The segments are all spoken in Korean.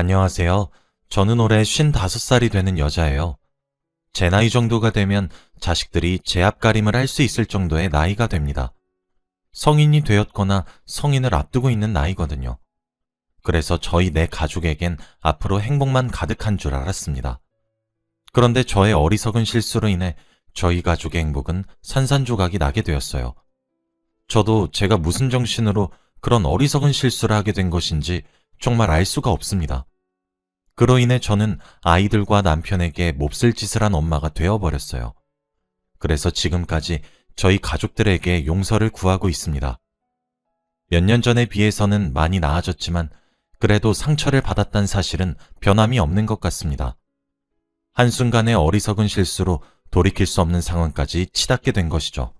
안녕하세요. 저는 올해 55살이 되는 여자예요. 제 나이 정도가 되면 자식들이 제 앞가림을 할 수 있을 정도의 나이가 됩니다. 성인이 되었거나 성인을 앞두고 있는 나이거든요. 그래서 저희 네 가족에겐 앞으로 행복만 가득한 줄 알았습니다. 그런데 저의 어리석은 실수로 인해 저희 가족의 행복은 산산조각이 나게 되었어요. 저도 제가 무슨 정신으로 그런 어리석은 실수를 하게 된 것인지 정말 알 수가 없습니다. 그로 인해 저는 아이들과 남편에게 몹쓸 짓을 한 엄마가 되어버렸어요. 그래서 지금까지 저희 가족들에게 용서를 구하고 있습니다. 몇 년 전에 비해서는 많이 나아졌지만 그래도 상처를 받았다는 사실은 변함이 없는 것 같습니다. 한순간의 어리석은 실수로 돌이킬 수 없는 상황까지 치닫게 된 것이죠.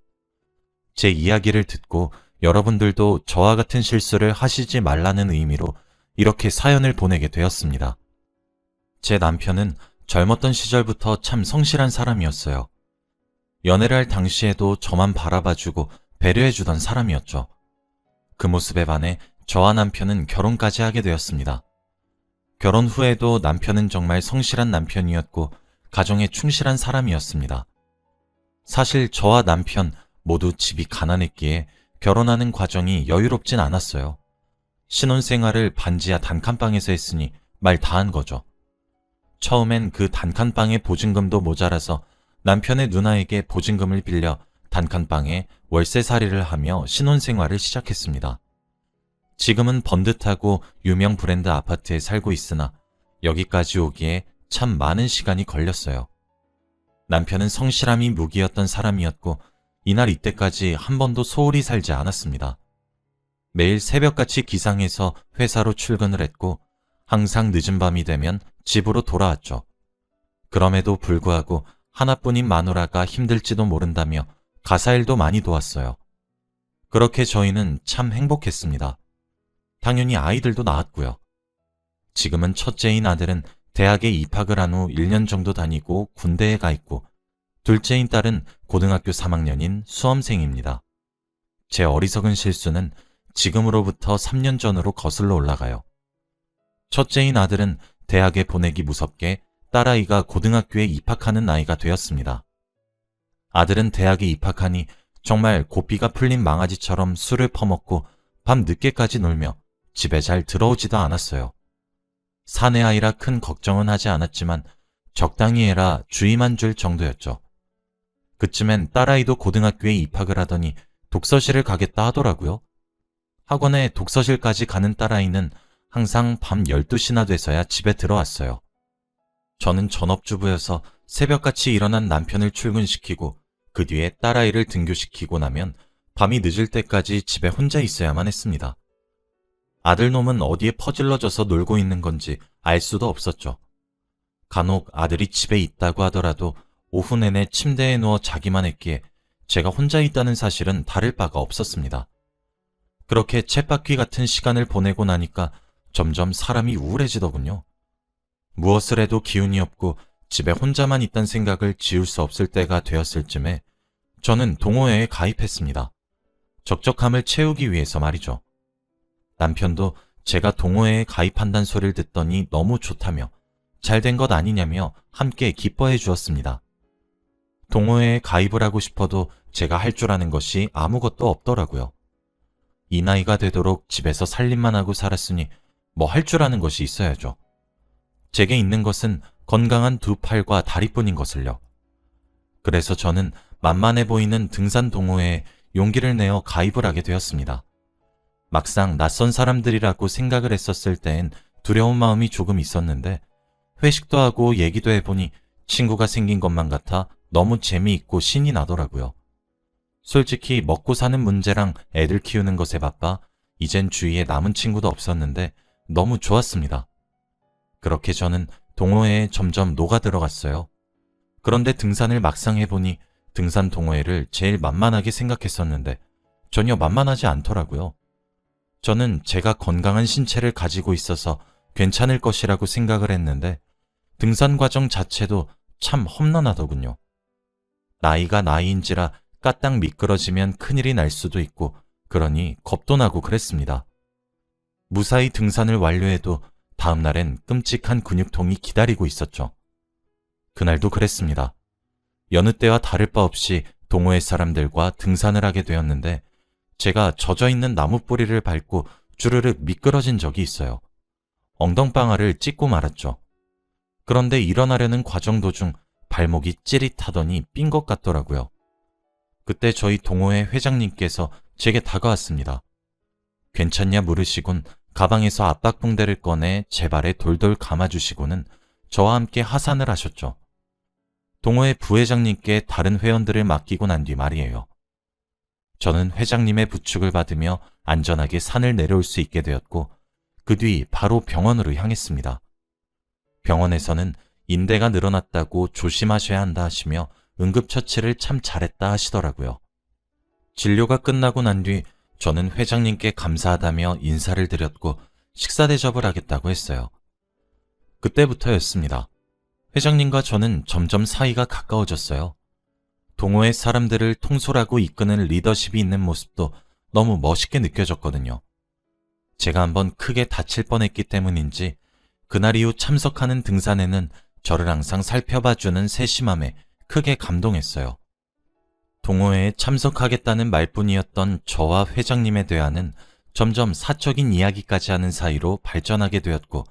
제 이야기를 듣고 여러분들도 저와 같은 실수를 하시지 말라는 의미로 이렇게 사연을 보내게 되었습니다. 제 남편은 젊었던 시절부터 참 성실한 사람이었어요. 연애를 할 당시에도 저만 바라봐주고 배려해주던 사람이었죠. 그 모습에 반해 저와 남편은 결혼까지 하게 되었습니다. 결혼 후에도 남편은 정말 성실한 남편이었고 가정에 충실한 사람이었습니다. 사실 저와 남편 모두 집이 가난했기에 결혼하는 과정이 여유롭진 않았어요. 신혼생활을 반지하 단칸방에서 했으니 말 다한 거죠. 처음엔 그 단칸방의 보증금도 모자라서 남편의 누나에게 보증금을 빌려 단칸방에 월세살이를 하며 신혼생활을 시작했습니다. 지금은 번듯하고 유명 브랜드 아파트에 살고 있으나 여기까지 오기에 참 많은 시간이 걸렸어요. 남편은 성실함이 무기였던 사람이었고 이날 이때까지 한 번도 소홀히 살지 않았습니다. 매일 새벽같이 기상해서 회사로 출근을 했고 항상 늦은 밤이 되면 집으로 돌아왔죠. 그럼에도 불구하고 하나뿐인 마누라가 힘들지도 모른다며 가사일도 많이 도왔어요. 그렇게 저희는 참 행복했습니다. 당연히 아이들도 낳았고요. 지금은 첫째인 아들은 대학에 입학을 한 후 1년 정도 다니고 군대에 가 있고 둘째인 딸은 고등학교 3학년인 수험생입니다. 제 어리석은 실수는 지금으로부터 3년 전으로 거슬러 올라가요. 첫째인 아들은 대학에 보내기 무섭게 딸아이가 고등학교에 입학하는 나이가 되었습니다. 아들은 대학에 입학하니 정말 고삐가 풀린 망아지처럼 술을 퍼먹고 밤 늦게까지 놀며 집에 잘 들어오지도 않았어요. 사내 아이라 큰 걱정은 하지 않았지만 적당히 해라 주의만 줄 정도였죠. 그쯤엔 딸아이도 고등학교에 입학을 하더니 독서실을 가겠다 하더라고요. 학원에 독서실까지 가는 딸아이는 항상 밤 12시나 돼서야 집에 들어왔어요. 저는 전업주부여서 새벽같이 일어난 남편을 출근시키고 그 뒤에 딸아이를 등교시키고 나면 밤이 늦을 때까지 집에 혼자 있어야만 했습니다. 아들놈은 어디에 퍼질러져서 놀고 있는 건지 알 수도 없었죠. 간혹 아들이 집에 있다고 하더라도 오후 내내 침대에 누워 자기만 했기에 제가 혼자 있다는 사실은 다를 바가 없었습니다. 그렇게 쳇바퀴 같은 시간을 보내고 나니까 점점 사람이 우울해지더군요. 무엇을 해도 기운이 없고 집에 혼자만 있다는 생각을 지울 수 없을 때가 되었을 쯤에 저는 동호회에 가입했습니다. 적적함을 채우기 위해서 말이죠. 남편도 제가 동호회에 가입한다는 소리를 듣더니 너무 좋다며 잘된 것 아니냐며 함께 기뻐해 주었습니다. 동호회에 가입을 하고 싶어도 제가 할 줄 아는 것이 아무것도 없더라고요. 이 나이가 되도록 집에서 살림만 하고 살았으니 뭐 할 줄 아는 것이 있어야죠. 제게 있는 것은 건강한 두 팔과 다리뿐인 것을요. 그래서 저는 만만해 보이는 등산 동호회에 용기를 내어 가입을 하게 되었습니다. 막상 낯선 사람들이라고 생각을 했었을 때엔 두려운 마음이 조금 있었는데 회식도 하고 얘기도 해보니 친구가 생긴 것만 같아 너무 재미있고 신이 나더라고요. 솔직히 먹고 사는 문제랑 애들 키우는 것에 바빠 이젠 주위에 남은 친구도 없었는데 너무 좋았습니다. 그렇게 저는 동호회에 점점 녹아 들어갔어요. 그런데 등산을 막상 해보니 등산 동호회를 제일 만만하게 생각했었는데 전혀 만만하지 않더라고요. 저는 제가 건강한 신체를 가지고 있어서 괜찮을 것이라고 생각을 했는데 등산 과정 자체도 참 험난하더군요. 나이가 나이인지라 까딱 미끄러지면 큰일이 날 수도 있고 그러니 겁도 나고 그랬습니다. 무사히 등산을 완료해도 다음 날엔 끔찍한 근육통이 기다리고 있었죠. 그날도 그랬습니다. 여느 때와 다를 바 없이 동호회 사람들과 등산을 하게 되었는데 제가 젖어있는 나무 뿌리를 밟고 주르륵 미끄러진 적이 있어요. 엉덩방아를 찢고 말았죠. 그런데 일어나려는 과정 도중 발목이 찌릿하더니 삔 것 같더라고요. 그때 저희 동호회 회장님께서 제게 다가왔습니다. 괜찮냐 물으시곤 가방에서 압박붕대를 꺼내 제 발에 돌돌 감아주시고는 저와 함께 하산을 하셨죠. 동호회 부회장님께 다른 회원들을 맡기고 난 뒤 말이에요. 저는 회장님의 부축을 받으며 안전하게 산을 내려올 수 있게 되었고 그 뒤 바로 병원으로 향했습니다. 병원에서는 인대가 늘어났다고 조심하셔야 한다 하시며 응급처치를 참 잘했다 하시더라고요. 진료가 끝나고 난 뒤 저는 회장님께 감사하다며 인사를 드렸고 식사 대접을 하겠다고 했어요. 그때부터였습니다. 회장님과 저는 점점 사이가 가까워졌어요. 동호회 사람들을 통솔하고 이끄는 리더십이 있는 모습도 너무 멋있게 느껴졌거든요. 제가 한번 크게 다칠 뻔했기 때문인지 그날 이후 참석하는 등산에는 저를 항상 살펴봐주는 세심함에 크게 감동했어요. 동호회에 참석하겠다는 말뿐이었던 저와 회장님의 대화는 점점 사적인 이야기까지 하는 사이로 발전하게 되었고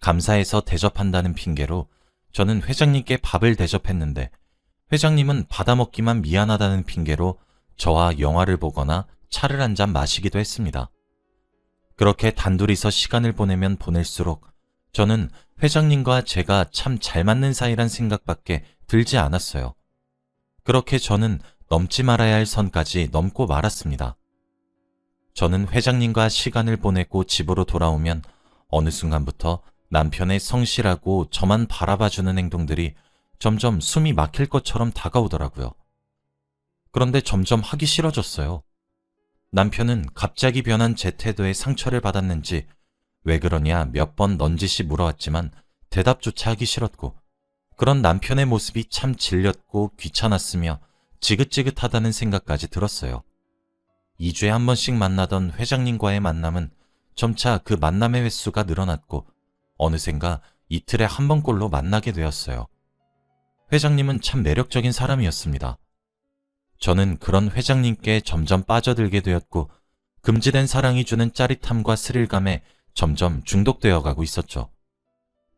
감사해서 대접한다는 핑계로 저는 회장님께 밥을 대접했는데 회장님은 받아먹기만 미안하다는 핑계로 저와 영화를 보거나 차를 한 잔 마시기도 했습니다. 그렇게 단둘이서 시간을 보내면 보낼수록 저는 회장님과 제가 참 잘 맞는 사이란 생각밖에 들지 않았어요. 그렇게 저는 넘지 말아야 할 선까지 넘고 말았습니다. 저는 회장님과 시간을 보내고 집으로 돌아오면 어느 순간부터 남편의 성실하고 저만 바라봐주는 행동들이 점점 숨이 막힐 것처럼 다가오더라고요. 그런데 점점 하기 싫어졌어요. 남편은 갑자기 변한 제 태도에 상처를 받았는지 왜 그러냐 몇 번 넌지시 물어왔지만 대답조차 하기 싫었고 그런 남편의 모습이 참 질렸고 귀찮았으며 지긋지긋하다는 생각까지 들었어요. 2주에 한 번씩 만나던 회장님과의 만남은 점차 그 만남의 횟수가 늘어났고 어느샌가 이틀에 한 번꼴로 만나게 되었어요. 회장님은 참 매력적인 사람이었습니다. 저는 그런 회장님께 점점 빠져들게 되었고 금지된 사랑이 주는 짜릿함과 스릴감에 점점 중독되어 가고 있었죠.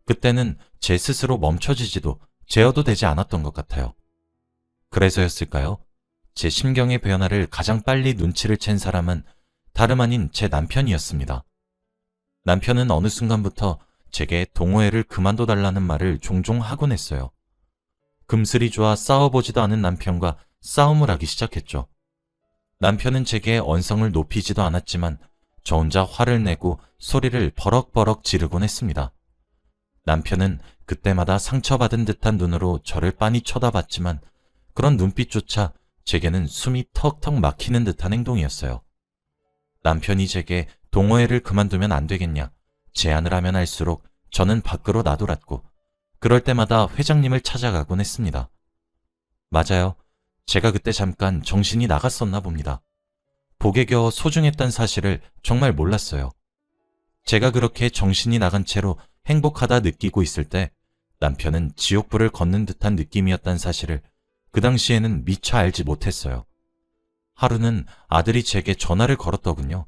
그때는 제 스스로 멈춰지지도 제어도 되지 않았던 것 같아요. 그래서였을까요? 제 심경의 변화를 가장 빨리 눈치를 챈 사람은 다름 아닌 제 남편이었습니다. 남편은 어느 순간부터 제게 동호회를 그만둬달라는 말을 종종 하곤 했어요. 금슬이 좋아 싸워보지도 않은 남편과 싸움을 하기 시작했죠. 남편은 제게 언성을 높이지도 않았지만 저 혼자 화를 내고 소리를 버럭버럭 지르곤 했습니다. 남편은 그때마다 상처받은 듯한 눈으로 저를 빤히 쳐다봤지만 그런 눈빛조차 제게는 숨이 턱턱 막히는 듯한 행동이었어요. 남편이 제게 동호회를 그만두면 안 되겠냐 제안을 하면 할수록 저는 밖으로 나돌았고 그럴 때마다 회장님을 찾아가곤 했습니다. 맞아요. 제가 그때 잠깐 정신이 나갔었나 봅니다. 복에 겨워 소중했단 사실을 정말 몰랐어요. 제가 그렇게 정신이 나간 채로 행복하다 느끼고 있을 때 남편은 지옥불을 걷는 듯한 느낌이었단 사실을 그 당시에는 미처 알지 못했어요. 하루는 아들이 제게 전화를 걸었더군요.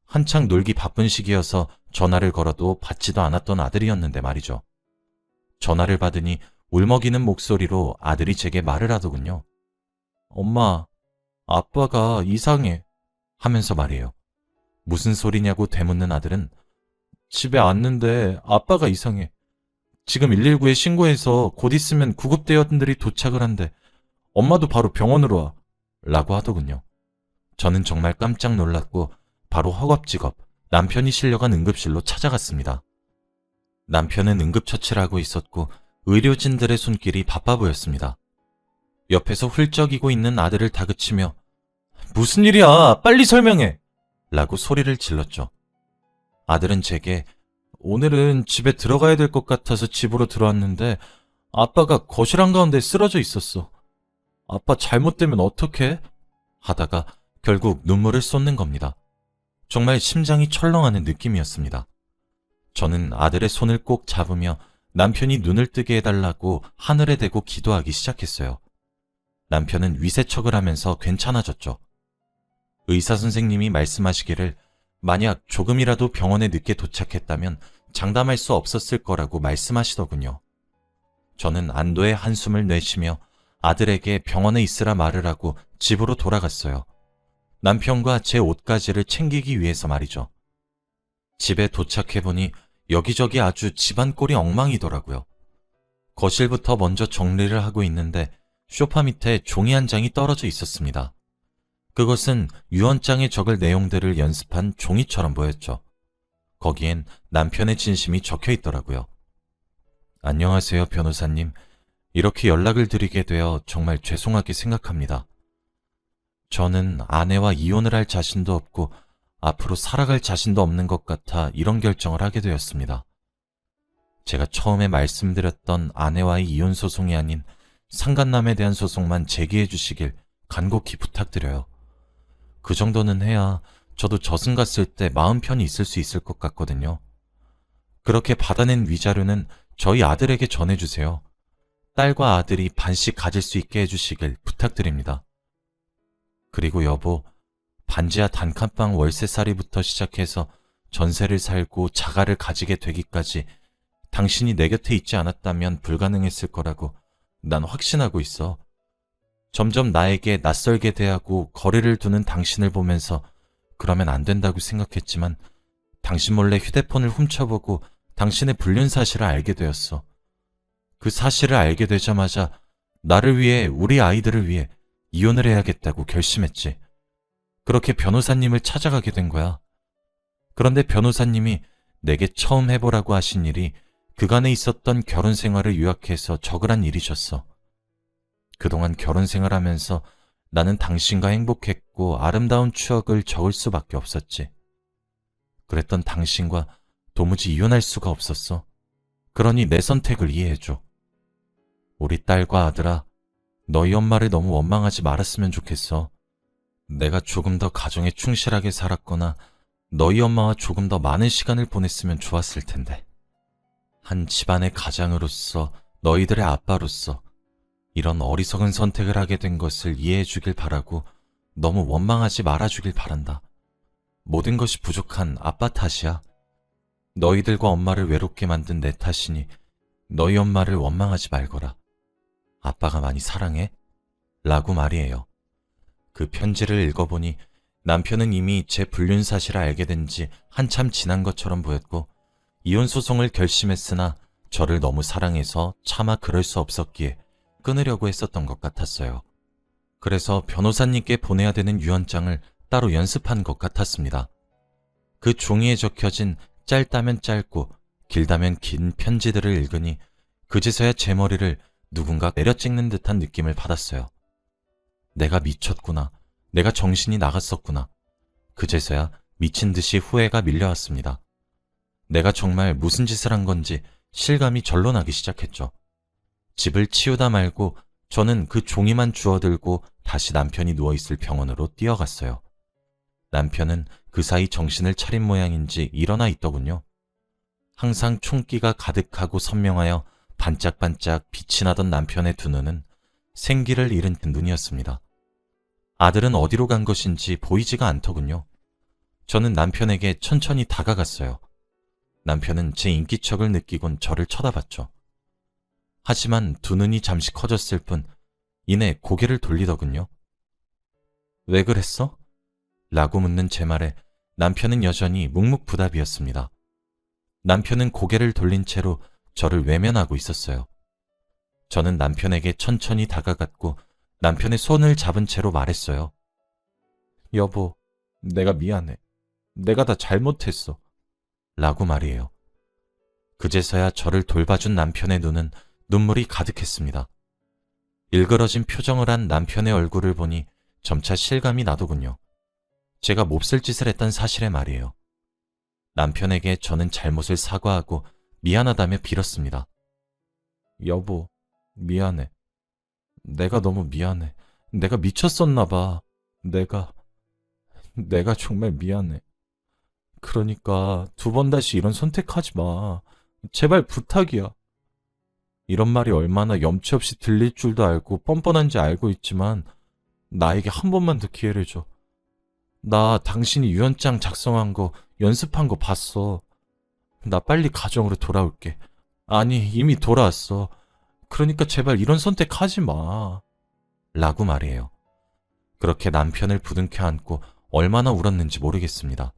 한창 놀기 바쁜 시기여서 전화를 걸어도 받지도 않았던 아들이었는데 말이죠. 전화를 받으니 울먹이는 목소리로 아들이 제게 말을 하더군요. 엄마, 아빠가 이상해 하면서 말이에요. 무슨 소리냐고 되묻는 아들은 집에 왔는데 아빠가 이상해. 지금 119에 신고해서 곧 있으면 구급대원들이 도착을 한대. 엄마도 바로 병원으로 와. 라고 하더군요. 저는 정말 깜짝 놀랐고 바로 허겁지겁 남편이 실려간 응급실로 찾아갔습니다. 남편은 응급처치를 하고 있었고 의료진들의 손길이 바빠 보였습니다. 옆에서 훌쩍이고 있는 아들을 다그치며 무슨 일이야? 빨리 설명해! 라고 소리를 질렀죠. 아들은 제게 오늘은 집에 들어가야 될 것 같아서 집으로 들어왔는데 아빠가 거실 한가운데 쓰러져 있었어. 아빠 잘못되면 어떡해? 하다가 결국 눈물을 쏟는 겁니다. 정말 심장이 철렁하는 느낌이었습니다. 저는 아들의 손을 꼭 잡으며 남편이 눈을 뜨게 해달라고 하늘에 대고 기도하기 시작했어요. 남편은 위세척을 하면서 괜찮아졌죠. 의사 선생님이 말씀하시기를 만약 조금이라도 병원에 늦게 도착했다면 장담할 수 없었을 거라고 말씀하시더군요. 저는 안도의 한숨을 내쉬며 아들에게 병원에 있으라 말을 하고 집으로 돌아갔어요. 남편과 제 옷가지를 챙기기 위해서 말이죠. 집에 도착해보니 여기저기 아주 집안 꼴이 엉망이더라고요. 거실부터 먼저 정리를 하고 있는데 소파 밑에 종이 한 장이 떨어져 있었습니다. 그것은 유언장에 적을 내용들을 연습한 종이처럼 보였죠. 거기엔 남편의 진심이 적혀 있더라고요. 안녕하세요, 변호사님. 이렇게 연락을 드리게 되어 정말 죄송하게 생각합니다. 저는 아내와 이혼을 할 자신도 없고 앞으로 살아갈 자신도 없는 것 같아 이런 결정을 하게 되었습니다. 제가 처음에 말씀드렸던 아내와의 이혼 소송이 아닌 상간남에 대한 소송만 제기해 주시길 간곡히 부탁드려요. 그 정도는 해야 저도 저승 갔을 때 마음 편히 있을 수 있을 것 같거든요. 그렇게 받아낸 위자료는 저희 아들에게 전해주세요. 딸과 아들이 반씩 가질 수 있게 해주시길 부탁드립니다. 그리고 여보, 반지하 단칸방 월세살이부터 시작해서 전세를 살고 자가를 가지게 되기까지 당신이 내 곁에 있지 않았다면 불가능했을 거라고 난 확신하고 있어. 점점 나에게 낯설게 대하고 거리를 두는 당신을 보면서 그러면 안 된다고 생각했지만 당신 몰래 휴대폰을 훔쳐보고 당신의 불륜 사실을 알게 되었어. 그 사실을 알게 되자마자 나를 위해, 우리 아이들을 위해 이혼을 해야겠다고 결심했지. 그렇게 변호사님을 찾아가게 된 거야. 그런데 변호사님이 내게 처음 해보라고 하신 일이 그간에 있었던 결혼 생활을 요약해서 적으란 일이셨어. 그동안 결혼 생활하면서 나는 당신과 행복했고 아름다운 추억을 적을 수밖에 없었지. 그랬던 당신과 도무지 이혼할 수가 없었어. 그러니 내 선택을 이해해줘. 우리 딸과 아들아, 너희 엄마를 너무 원망하지 말았으면 좋겠어. 내가 조금 더 가정에 충실하게 살았거나 너희 엄마와 조금 더 많은 시간을 보냈으면 좋았을 텐데. 한 집안의 가장으로서, 너희들의 아빠로서 이런 어리석은 선택을 하게 된 것을 이해해 주길 바라고 너무 원망하지 말아주길 바란다. 모든 것이 부족한 아빠 탓이야. 너희들과 엄마를 외롭게 만든 내 탓이니 너희 엄마를 원망하지 말거라. 아빠가 많이 사랑해? 라고 말이에요. 그 편지를 읽어보니 남편은 이미 제 불륜 사실을 알게 된 지 한참 지난 것처럼 보였고 이혼 소송을 결심했으나 저를 너무 사랑해서 차마 그럴 수 없었기에 끊으려고 했었던 것 같았어요. 그래서 변호사님께 보내야 되는 유언장을 따로 연습한 것 같았습니다. 그 종이에 적혀진 짧다면 짧고 길다면 긴 편지들을 읽으니 그제서야 제 머리를 누군가 내려찍는 듯한 느낌을 받았어요. 내가 미쳤구나. 내가 정신이 나갔었구나. 그제서야 미친 듯이 후회가 밀려왔습니다. 내가 정말 무슨 짓을 한 건지 실감이 절로 나기 시작했죠. 집을 치우다 말고 저는 그 종이만 주워들고 다시 남편이 누워있을 병원으로 뛰어갔어요. 남편은 그 사이 정신을 차린 모양인지 일어나 있더군요. 항상 총기가 가득하고 선명하여 반짝반짝 빛이 나던 남편의 두 눈은 생기를 잃은 눈이었습니다. 아들은 어디로 간 것인지 보이지가 않더군요. 저는 남편에게 천천히 다가갔어요. 남편은 제 인기척을 느끼곤 저를 쳐다봤죠. 하지만 두 눈이 잠시 커졌을 뿐 이내 고개를 돌리더군요. 왜 그랬어? 라고 묻는 제 말에 남편은 여전히 묵묵부답이었습니다. 남편은 고개를 돌린 채로 저를 외면하고 있었어요. 저는 남편에게 천천히 다가갔고 남편의 손을 잡은 채로 말했어요. 여보, 내가 미안해. 내가 다 잘못했어. 라고 말이에요. 그제서야 저를 돌봐준 남편의 눈은 눈물이 가득했습니다. 일그러진 표정을 한 남편의 얼굴을 보니 점차 실감이 나더군요. 제가 몹쓸 짓을 했던 사실에 말이에요. 남편에게 저는 잘못을 사과하고 미안하다며 빌었습니다. 여보, 미안해. 내가 너무 미안해. 내가 미쳤었나 봐. 내가 정말 미안해. 그러니까 두 번 다시 이런 선택하지 마. 제발 부탁이야. 이런 말이 얼마나 염치 없이 들릴 줄도 알고 뻔뻔한지 알고 있지만 나에게 한 번만 더 기회를 줘. 나 당신이 유언장 작성한 거, 연습한 거 봤어. 나 빨리 가정으로 돌아올게. 아니, 이미 돌아왔어. 그러니까 제발 이런 선택하지 마. 라고 말해요. 그렇게 남편을 부둥켜 안고 얼마나 울었는지 모르겠습니다.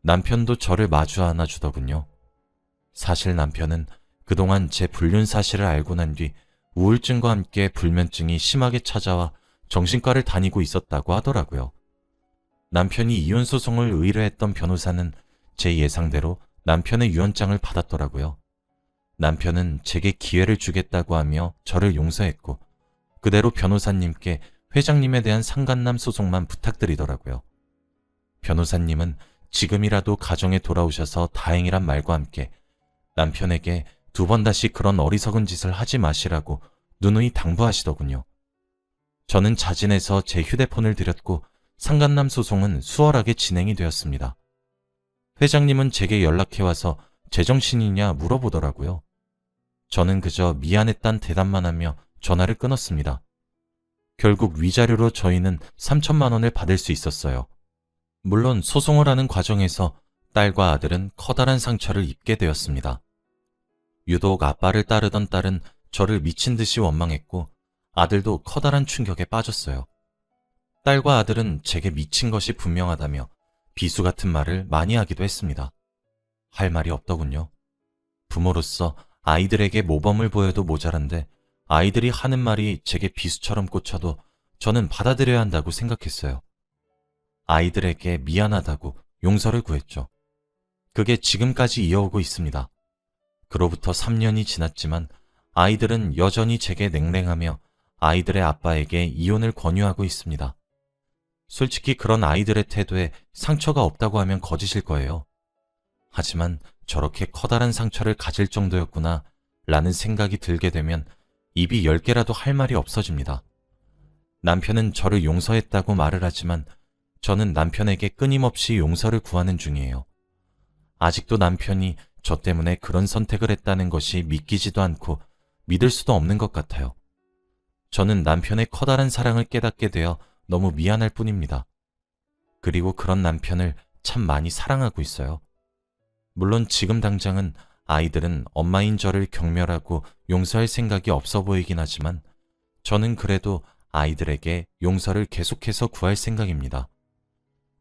남편도 저를 마주 안아주더군요. 사실 남편은 그동안 제 불륜 사실을 알고 난 뒤 우울증과 함께 불면증이 심하게 찾아와 정신과를 다니고 있었다고 하더라고요. 남편이 이혼 소송을 의뢰했던 변호사는 제 예상대로 남편의 유언장을 받았더라고요. 남편은 제게 기회를 주겠다고 하며 저를 용서했고 그대로 변호사님께 회장님에 대한 상간남 소송만 부탁드리더라고요. 변호사님은 지금이라도 가정에 돌아오셔서 다행이란 말과 함께 남편에게 두 번 다시 그런 어리석은 짓을 하지 마시라고 누누이 당부하시더군요. 저는 자진해서 제 휴대폰을 드렸고 상간남 소송은 수월하게 진행이 되었습니다. 회장님은 제게 연락해와서 제정신이냐 물어보더라고요. 저는 그저 미안했단 대답만 하며 전화를 끊었습니다. 결국 위자료로 저희는 3천만 원을 받을 수 있었어요. 물론 소송을 하는 과정에서 딸과 아들은 커다란 상처를 입게 되었습니다. 유독 아빠를 따르던 딸은 저를 미친 듯이 원망했고 아들도 커다란 충격에 빠졌어요. 딸과 아들은 제게 미친 것이 분명하다며 비수 같은 말을 많이 하기도 했습니다. 할 말이 없더군요. 부모로서 아이들에게 모범을 보여도 모자란데 아이들이 하는 말이 제게 비수처럼 꽂혀도 저는 받아들여야 한다고 생각했어요. 아이들에게 미안하다고 용서를 구했죠. 그게 지금까지 이어오고 있습니다. 그로부터 3년이 지났지만 아이들은 여전히 제게 냉랭하며 아이들의 아빠에게 이혼을 권유하고 있습니다. 솔직히 그런 아이들의 태도에 상처가 없다고 하면 거짓일 거예요. 하지만 저렇게 커다란 상처를 가질 정도였구나 라는 생각이 들게 되면 입이 10개라도 할 말이 없어집니다. 남편은 저를 용서했다고 말을 하지만 저는 남편에게 끊임없이 용서를 구하는 중이에요. 아직도 남편이 저 때문에 그런 선택을 했다는 것이 믿기지도 않고 믿을 수도 없는 것 같아요. 저는 남편의 커다란 사랑을 깨닫게 되어 너무 미안할 뿐입니다. 그리고 그런 남편을 참 많이 사랑하고 있어요. 물론 지금 당장은 아이들은 엄마인 저를 경멸하고 용서할 생각이 없어 보이긴 하지만 저는 그래도 아이들에게 용서를 계속해서 구할 생각입니다.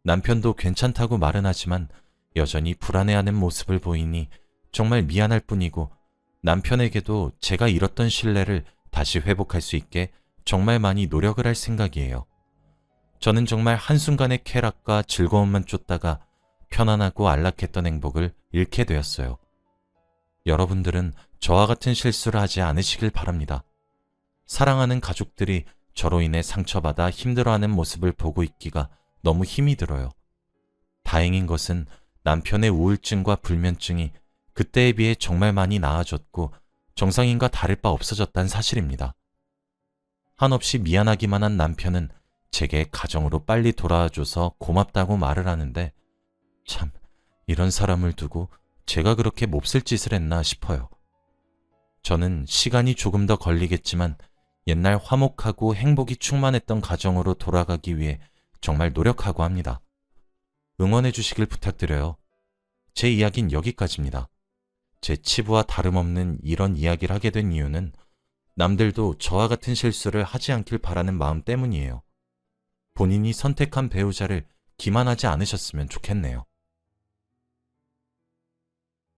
남편도 괜찮다고 말은 하지만 여전히 불안해하는 모습을 보이니 정말 미안할 뿐이고 남편에게도 제가 잃었던 신뢰를 다시 회복할 수 있게 정말 많이 노력을 할 생각이에요. 저는 정말 한순간의 쾌락과 즐거움만 쫓다가 편안하고 안락했던 행복을 잃게 되었어요. 여러분들은 저와 같은 실수를 하지 않으시길 바랍니다. 사랑하는 가족들이 저로 인해 상처받아 힘들어하는 모습을 보고 있기가 너무 힘이 들어요. 다행인 것은 남편의 우울증과 불면증이 그때에 비해 정말 많이 나아졌고 정상인과 다를 바 없어졌다는 사실입니다. 한없이 미안하기만 한 남편은 제게 가정으로 빨리 돌아와줘서 고맙다고 말을 하는데 참 이런 사람을 두고 제가 그렇게 몹쓸 짓을 했나 싶어요. 저는 시간이 조금 더 걸리겠지만 옛날 화목하고 행복이 충만했던 가정으로 돌아가기 위해 정말 노력하고 합니다. 응원해 주시길 부탁드려요. 제 이야기는 여기까지입니다. 제 치부와 다름없는 이런 이야기를 하게 된 이유는 남들도 저와 같은 실수를 하지 않길 바라는 마음 때문이에요. 본인이 선택한 배우자를 기만하지 않으셨으면 좋겠네요.